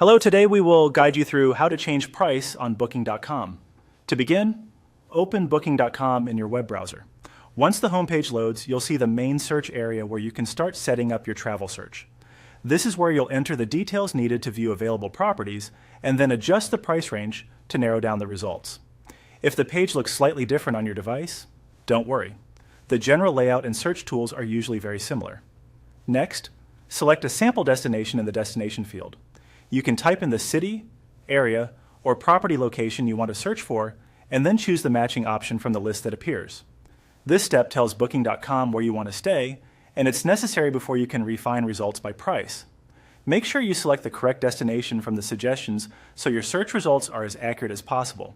Hello, today we will guide you through how to change price on Booking.com. To begin, open Booking.com in your web browser. Once the homepage loads, you'll see the main search area where you can start setting up your travel search. This is where you'll enter the details needed to view available properties and then adjust the price range to narrow down the results. If the page looks slightly different on your device, don't worry. The general layout and search tools are usually very similar. Next, select a sample destination in the destination field. You can type in the city, area, or property location you want to search for, and then choose the matching option from the list that appears. This step tells Booking.com where you want to stay, and it's necessary before you can refine results by price. Make sure you select the correct destination from the suggestions so your search results are as accurate as possible.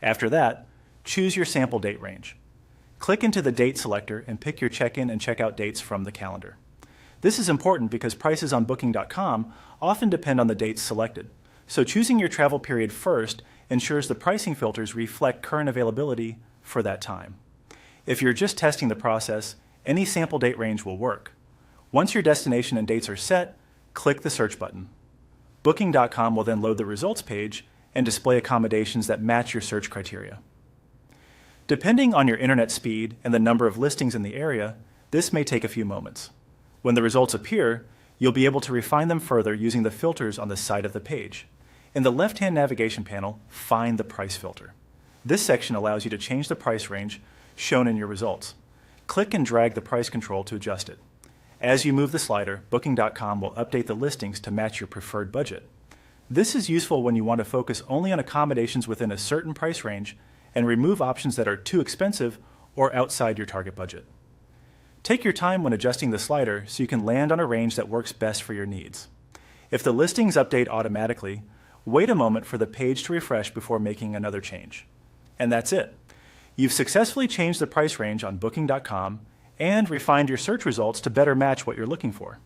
After that, choose your sample date range. Click into the date selector and pick your check-in and check-out dates from the calendar. This is important because prices on Booking.com often depend on the dates selected, so choosing your travel period first ensures the pricing filters reflect current availability for that time. If you're just testing the process, any sample date range will work. Once your destination and dates are set, click the search button. Booking.com will then load the results page and display accommodations that match your search criteria. Depending on your internet speed and the number of listings in the area, this may take a few moments. When the results appear, you'll be able to refine them further using the filters on the side of the page. In the left-hand navigation panel, find the price filter. This section allows you to change the price range shown in your results. Click and drag the price control to adjust it. As you move the slider, Booking.com will update the listings to match your preferred budget. This is useful when you want to focus only on accommodations within a certain price range and remove options that are too expensive or outside your target budget. Take your time when adjusting the slider so you can land on a range that works best for your needs. If the listings update automatically, wait a moment for the page to refresh before making another change. And that's it. You've successfully changed the price range on Booking.com and refined your search results to better match what you're looking for.